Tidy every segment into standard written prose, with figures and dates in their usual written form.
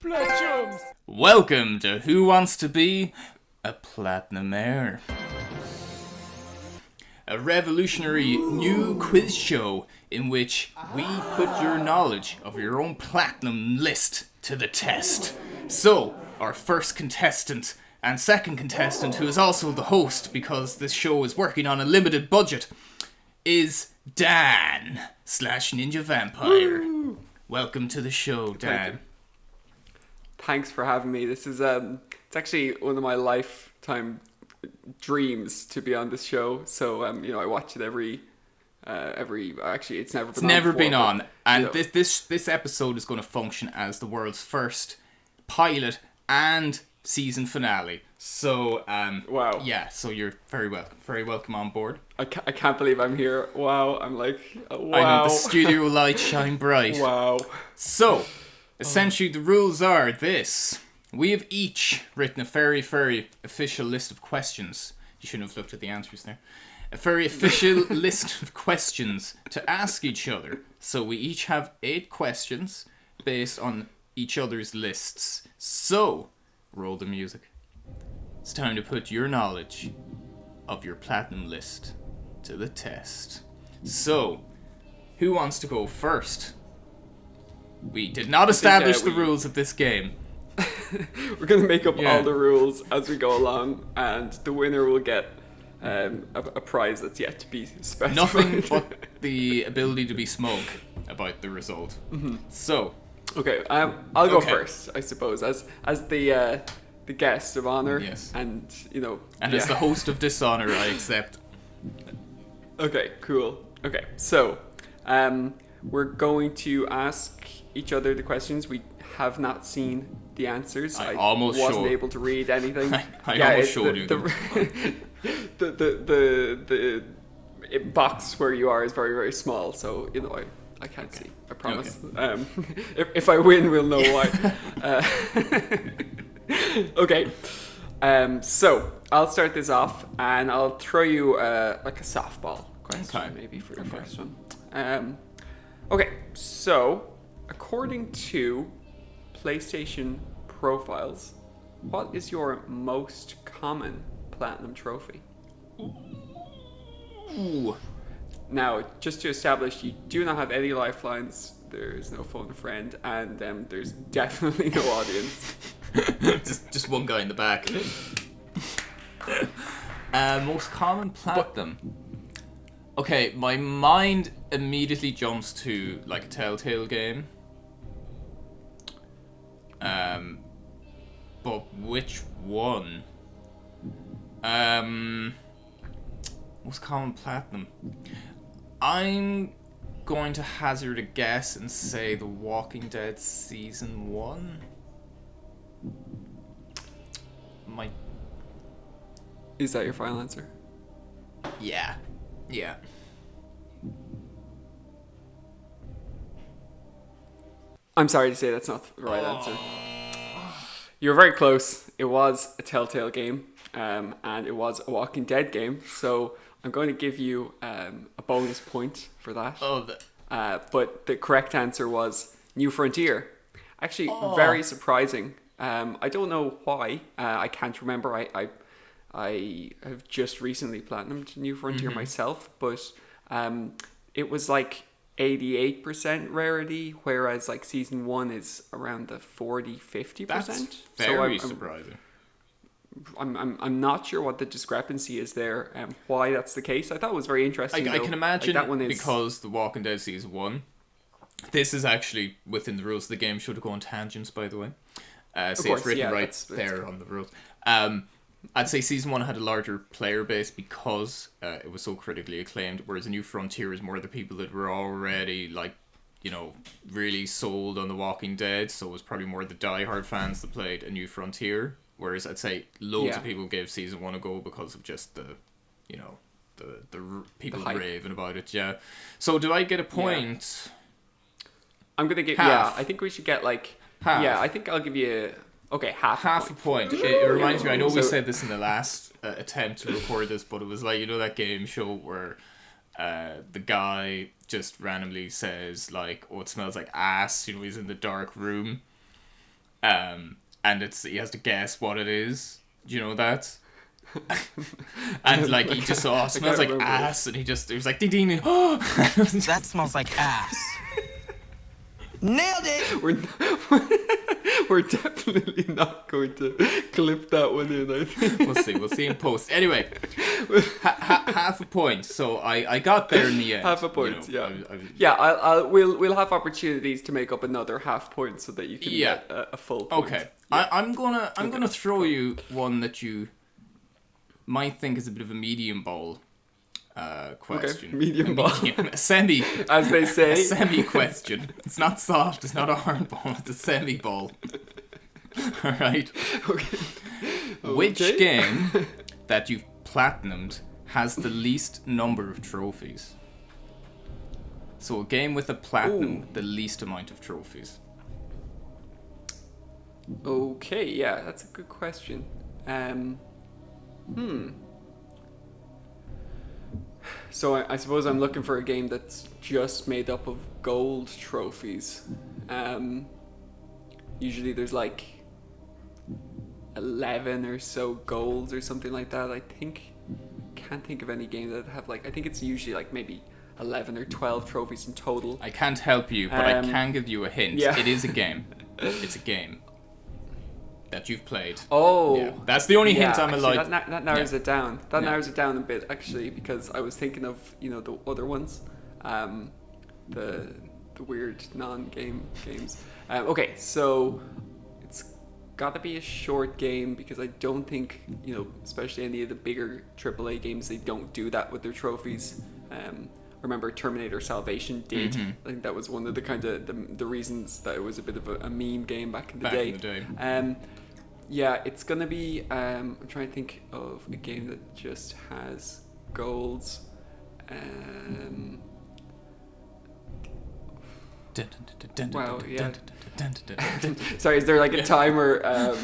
Platchums! Welcome to Who Wants to Be a Platinumaire? A revolutionary new quiz show in which we put your knowledge of your own platinum list to the test. So, our first contestant and second contestant, who is also the host because this show is working on a limited budget, is Dan / Ninja Vampire. Woo! Welcome to the show, Dan. Thanks for having me. This is it's actually one of my lifetime dreams to be on this show. So I watch it every actually it's never been It's never been on, but, and this episode is going to function as the world's first pilot and season finale. So wow, yeah. So you're very welcome on board. I can't believe I'm here. Wow, I'm like wow. I know, the studio lights shine bright. Wow. So essentially, the rules are this: we have each written a very official list of questions. You shouldn't have looked at the answers there. A very official list of questions to ask each other. So we each have 8 questions based on each other's lists. So, roll the music. It's time to put your knowledge of your platinum list to the test. So, who wants to go first? We did not establish the rules of this game. We're gonna make up all the rules as we go along, and the winner will get a prize that's yet to be specified. Nothing but the ability to be smug about the result. Mm-hmm. So, okay, I'll go first, I suppose, as the guest of honor. Yes. And as the host of Dishonor, I accept. Okay, cool. Okay, so we're going to ask each other the questions. We have not seen the answers. I wasn't able to read anything. I almost showed you them. The box where you are is very, very small, so I can't see. I promise. Okay. If I win, we'll know why. Okay. So I'll start this off, and I'll throw you like a softball question, maybe for the first one. Okay. So, according to PlayStation profiles, what is your most common platinum trophy? Ooh. Now, just to establish, you do not have any lifelines. There's no phone a friend, and there's definitely no audience. just one guy in the back. Most common platinum. Okay, my mind immediately jumps to like a Telltale game. But which one? Most common platinum. I'm going to hazard a guess and say The Walking Dead Season 1. Is that your final answer? Yeah. I'm sorry to say that's not the right answer. You're very close. It was a Telltale game, and it was a Walking Dead game. So I'm going to give you a bonus point for that. But the correct answer was New Frontier. Actually, very surprising. I don't know why. I can't remember. I have just recently platinumed New Frontier myself, but it was like 88% rarity, whereas like season 1 is around the 40-50%. That's very surprising. I'm not sure what the discrepancy is there and why that's the case. I thought it was very interesting. I can imagine that one is because The Walking Dead Season 1. This is actually within the rules of the game. Should go on tangents, by the way. It's written right there on the rules. I'd say Season 1 had a larger player base because it was so critically acclaimed, whereas A New Frontier is more the people that were already, really sold on The Walking Dead, so it was probably more the diehard fans that played A New Frontier, whereas I'd say loads of people gave Season 1 a go because of just the people raving about it, yeah. So do I get a point? I'm going to give, half. I think we should get like, half. Yeah, I think I'll give you... Okay, half a point. It reminds me, I know we said this in the last attempt to record this, but it was like, that game show where the guy just randomly says like, oh, it smells like ass, he's in the dark room. and he has to guess what it is. Do you know that? And like he just saw, smells like ass, and it was like ding ding. That smells like ass. Nailed it. We're definitely not going to clip that one in, I think. We'll see in post. Anyway, half a point. So I got there in the end. Half a point, you know, we'll have opportunities to make up another half point so that you can get a full point. Okay. Yeah. I'm gonna throw you one that you might think is a bit of a medium bowl question. Okay. Medium ball. A semi, as they say. A semi question. It's not soft. It's not a hard ball. It's a semi bowl. All right. Okay. Which game that you've platinumed has the least number of trophies? So a game with a platinum with the least amount of trophies. Okay, yeah, that's a good question. So I suppose I'm looking for a game that's just made up of gold trophies. Usually there's like 11 or so golds or something like that. Can't think of any game that have like, I think it's usually like maybe 11 or 12 trophies in total. I can't help you, but I can give you a hint. Yeah. It is a game. It's a game that you've played. Oh, yeah. That's the only hint I'm allowed. That narrows it down. That narrows it down a bit, actually, because I was thinking of the other ones, the weird non-game games. Okay, so it's got to be a short game because I don't think especially any of the bigger AAA games, they don't do that with their trophies. Remember Terminator Salvation did. Mm-hmm. I think that was one of the kind of the reasons that it was a bit of a meme game back in the day. Yeah, it's gonna be. I'm trying to think of a game that just has golds. Wow, yeah. Sorry, is there like a timer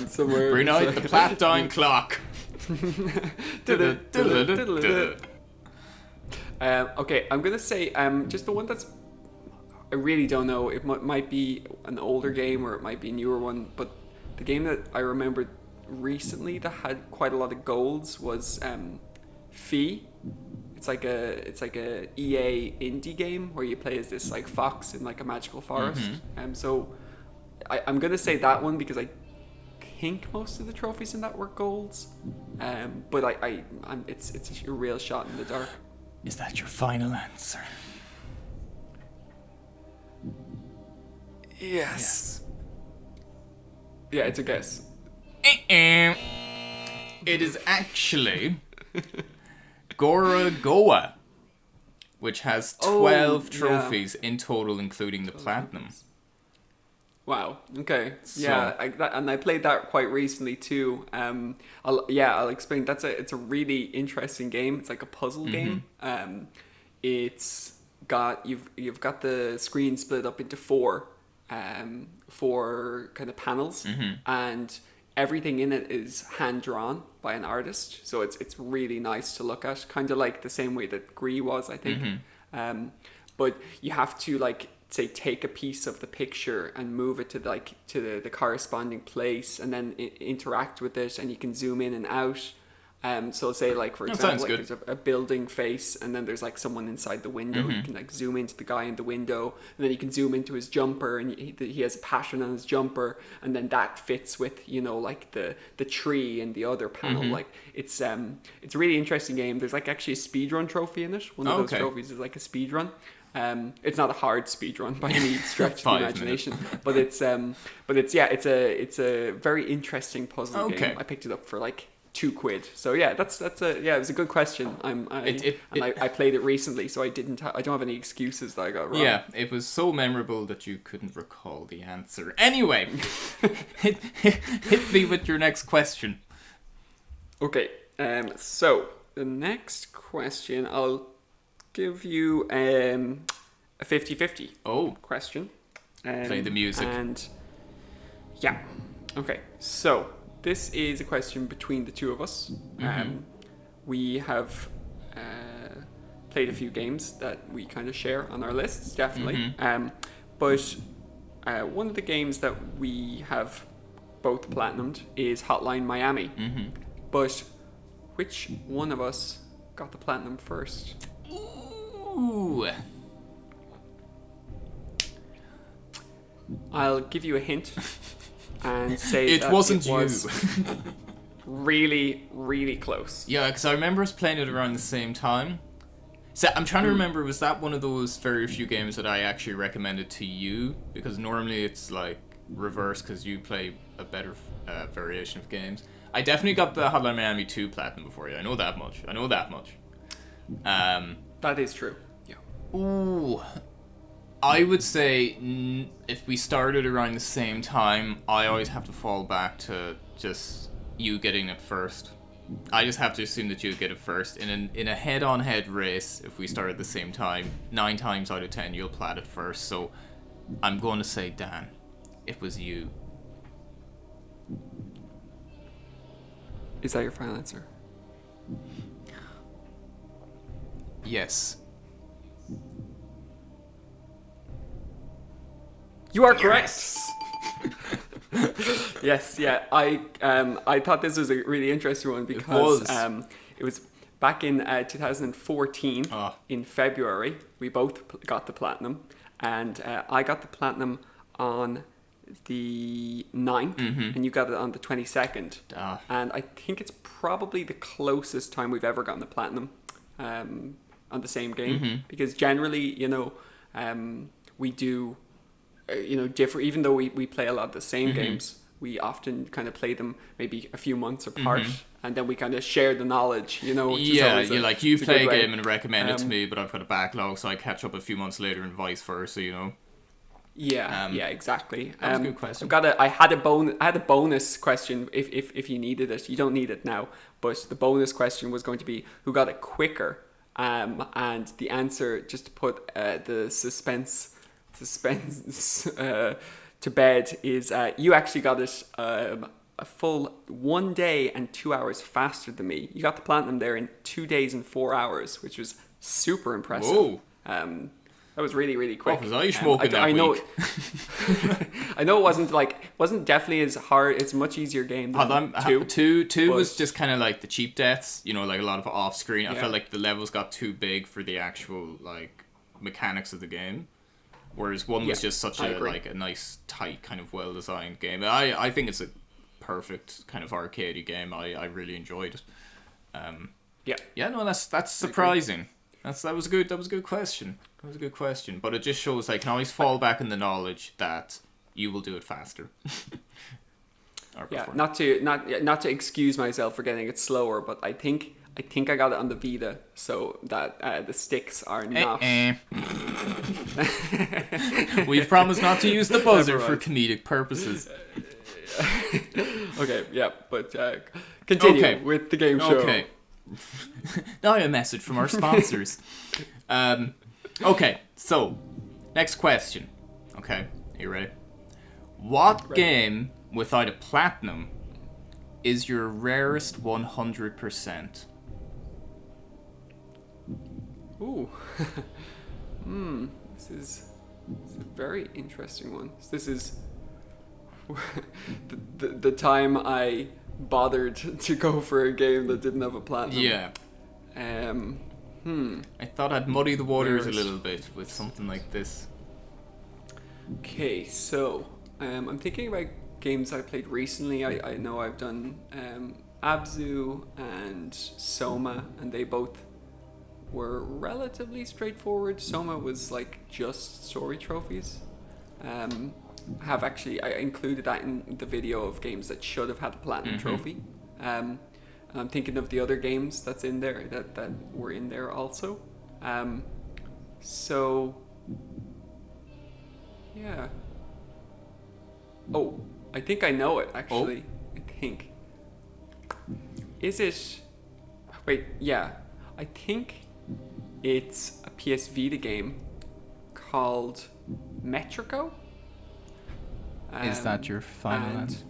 somewhere? Bring out the Platdown clock. Okay, I'm gonna say just the one that's. I really don't know. It might be an older game or it might be a newer one, but the game that I remembered recently that had quite a lot of golds was Fee. It's like a EA indie game where you play as this like fox in like a magical forest. So I'm gonna say that one because I think most of the trophies in that were golds. But it's a real shot in the dark. Is that your final answer? Yes. Yeah, it's a guess. It is actually Gorogoa, which has 12 trophies in total, including the platinum. Wow. Okay. Yeah, I played that quite recently too. I'll explain. It's a really interesting game. It's like a puzzle game. It's got you've got the screen split up into four kind of panels, and everything in it is hand drawn by an artist. So it's really nice to look at, kind of like the same way that Gree was, I think. But you have to like say take a piece of the picture and move it to the corresponding place, and then interact with it, and you can zoom in and out. So say like for example, like there's a building face, and then there's like someone inside the window. You can like zoom into the guy in the window, and then you can zoom into his jumper, and he has a pattern on his jumper, and then that fits with like the tree in the other panel. Like it's a really interesting game. There's like actually a speedrun trophy in it. One of those trophies is like a speedrun. It's not a hard speedrun by any stretch of the imagination, but it's a very interesting puzzle game. I picked it up for like £2. So yeah, it was a good question. I played it recently, so I don't have any excuses that I got wrong. Yeah, it was so memorable that you couldn't recall the answer. Anyway, hit me with your next question. Okay, so the next question, I'll give you a 50-50 question. Play the music. And yeah, okay, so this is a question between the two of us. We have played a few games that we kind of share on our lists, definitely. But one of the games that we have both platinumed is Hotline Miami. Mm-hmm. But which one of us got the platinum first? Ooh. I'll give you a hint and say It that wasn't it was you. really, really close. Yeah, because I remember us playing it around the same time. So I'm trying to remember, was that one of those very few games that I actually recommended to you? Because normally it's like reverse, because you play a better variation of games. I definitely got the Hotline Miami 2 platinum before you. I know that much. That is true. Yeah. Ooh. I would say if we started around the same time, I always have to fall back to just you getting it first. I just have to assume that you'll get it first. In a head-on-head race, if we start at the same time, 9 times out of 10 you'll plat it first. So I'm going to say, Dan, it was you. Is that your final answer? Yes. You are correct. Yes, yeah. I thought this was a really interesting one because it was back in 2014 in February. We both got the platinum, and I got the platinum on the 9th, and you got it on the 22nd. And I think it's probably the closest time we've ever gotten the platinum on the same game, because generally, we do. Different, even though we play a lot of the same games, we often kind of play them maybe a few months apart, and then we kind of share the knowledge, which you is play a way. game and recommend it to me, but I've got a backlog, so I catch up a few months later and vice versa, Yeah, exactly. That was a good question. I had a bonus question if you needed it. You don't need it now, but the bonus question was going to be who got it quicker, and the answer, just to put the suspense to bed, is you actually got it a full 1 day and 2 hours faster than me. You got the platinum there in 2 days and 4 hours, which was super impressive. Whoa. That was really, really quick. What was I smoking that week? I know it wasn't definitely as hard. It's a much easier game than two was just kind of like the cheap deaths, like a lot of off screen. I Yeah. felt like the levels got too big for the actual like mechanics of the game. Whereas one was just such a nice, tight, kind of well-designed game. I think it's a perfect kind of arcadey game. I really enjoyed it. That's surprising. That was a good question. But it just shows I can always fall back in the knowledge that you will do it faster. Not to excuse myself for getting it slower, but I think I got it on the Vita, so that the sticks are not. We've promised not to use the buzzer for comedic purposes. Okay, yeah, but continue with the game show. Okay. Now a message from our sponsors. Okay, so next question. Okay, are you ready? What game without a platinum is your rarest 100%? Ooh. This is a very interesting one. This is the time I bothered to go for a game that didn't have a platinum. Yeah. I thought I'd muddy the waters a little bit with something like this. Okay, so I'm thinking about games I played recently. I know I've done Abzu and Soma, and they both were relatively straightforward. Soma was like just story trophies. I included that in the video of games that should have had a platinum trophy. I'm thinking of the other games that's in there that were in there also. So yeah. Oh, I think I know it actually. I think. Is it? Wait, yeah. I think it's a PS Vita game called Metrico. Is that your final answer?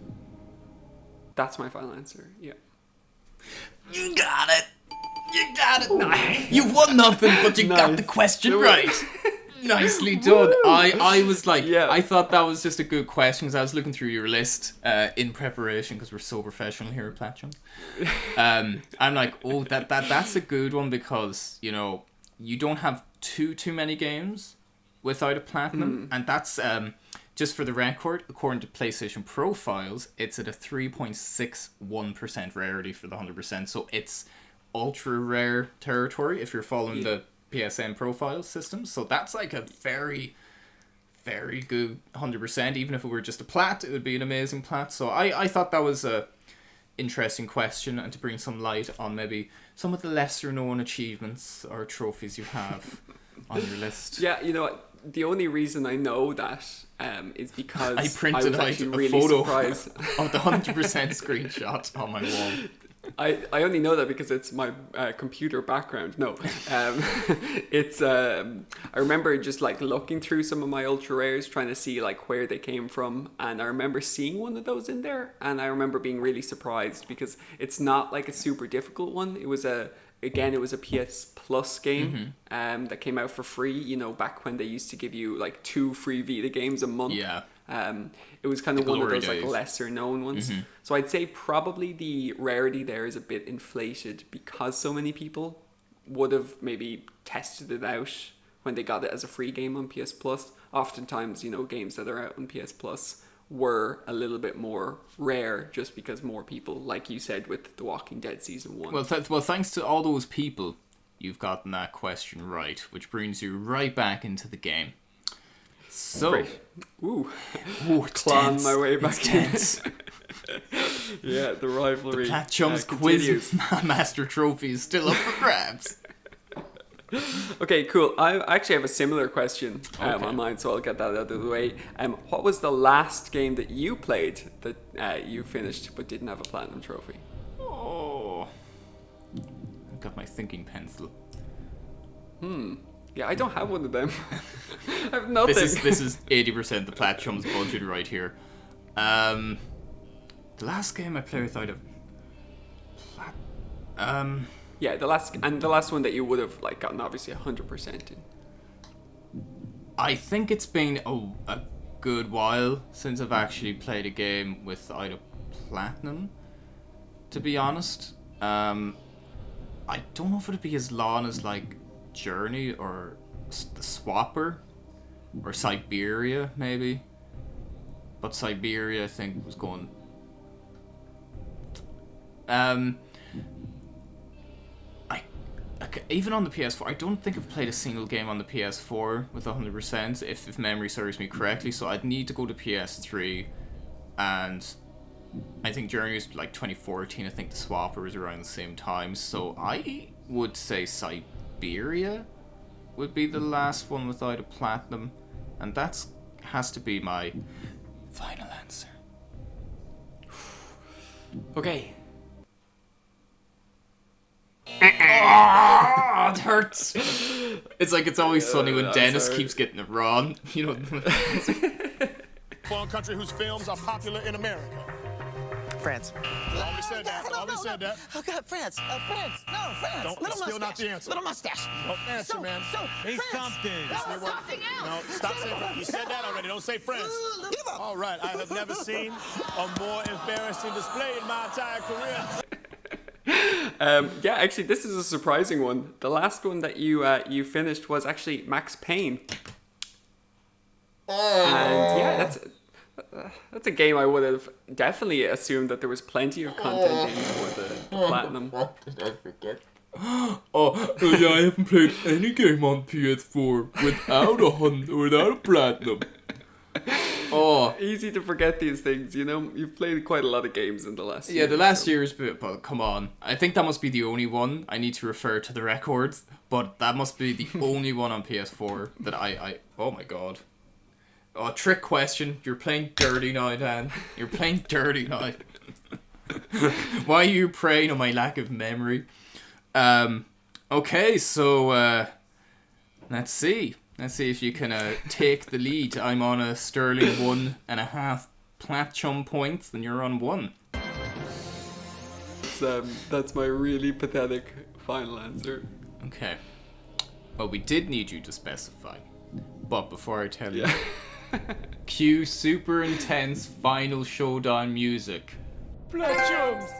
That's my final answer, yeah. You got it. Nice. You won nothing, but you got the question There right. Nicely done. I was like, Yeah. I thought that was just a good question because I was looking through your list in preparation because we're so professional here at Platchums. I'm like, oh, that's a good one because, you know, you don't have too many games without a platinum, and that's just for the record, according to PlayStation profiles, it's at a 3.61% rarity for the 100%, so it's ultra rare territory if you're following the PSN profile system. So that's like a very, very good 100%. Even if it were just a plat, it would be an amazing plat. So I thought that was a interesting question, and to bring some light on maybe some of the lesser known achievements or trophies you have on your list. Yeah, you know what? The only reason I know that is because I printed was out actually a really photo surprised. of the 100% screenshot on my wall. I only know that because it's my computer background. No, it's I remember just like looking through some of my ultra rares, trying to see like where they came from, and I remember seeing one of those in there, and I remember being really surprised because it's not like a super difficult one. It was a PS Plus game that came out for free. You know, back when they used to give you like 2 free Vita games a month. Yeah. It was kind of one of Glory those like days. lesser known ones. So I'd say probably the rarity there is a bit inflated because so many people would have maybe tested it out when they got it as a free game on PS Plus. Oftentimes, you know, games that are out on PS Plus were a little bit more rare just because more people, like you said with The Walking Dead Season 1. Well, thanks to all those people, you've gotten that question right, which brings you right back into the game. So, Great. Ooh, it's clawing tense. my way back It's in. tense. Yeah, the rivalry. Platchums continues. quiz master trophy is still up for grabs. Okay, cool. I actually have a similar question Okay. on mine, so I'll get that out of the way. What was the last game that you played that you finished but didn't have a platinum trophy? Oh, I've got my thinking pencil. Yeah, I don't have one of them. I have nothing. This is 80% the Platchums budget right here. The last game I played without a Yeah, the last one that you would have like gotten obviously 100% in. I think it's been a good while since I've actually played a game without a platinum, to be honest. I don't know if it'd be as long as like Journey or the Swapper or Siberia maybe, but Siberia I think was going even on the PS4, I don't think I've played a single game on the PS4 with 100%, if memory serves me correctly, so I'd need to go to PS3, and I think Journey was like 2014, I think the Swapper was around the same time, so I would say Siberia would be the last one without a platinum, and that's has to be my final answer. Okay. Oh, it hurts. It's like It's Always Sunny when I'm Dennis sorry. keeps getting it wrong. You know. Foreign country whose films are popular in America. France. Already said that. Already said that. Oh God, France. France. No, France. Don't- Little still mustache. not the answer. Little mustache. Don't answer, man. Say something. Something else. No, stop saying France. You said that already. Don't say France. Give up. All right. I have never seen a more embarrassing display in my entire career. Yeah, actually, this is a surprising one. The last one that you finished was actually Max Payne. And yeah, that's a game I would have definitely assumed that there was plenty of content in for the platinum. What did I forget? Oh, yeah, I haven't played any game on PS4 without a platinum. Oh, Easy to forget these things, you know. You've played quite a lot of games in the last year. yeah, the last year's bit, but come on. I think that must be the only one. I need to refer to the records, but that must be the only one on PS4 that I oh my god. Oh, trick question. You're playing dirty now, Dan. You're playing dirty now. Why are you preying on my lack of memory? Okay, so let's see. Let's see if you can take the lead. I'm on a sterling 1.5 Platchum points, then you're on 1. That's my really pathetic final answer. Okay. Well, we did need you to specify But before I tell you, Yeah. cue super intense final showdown music. Platchums!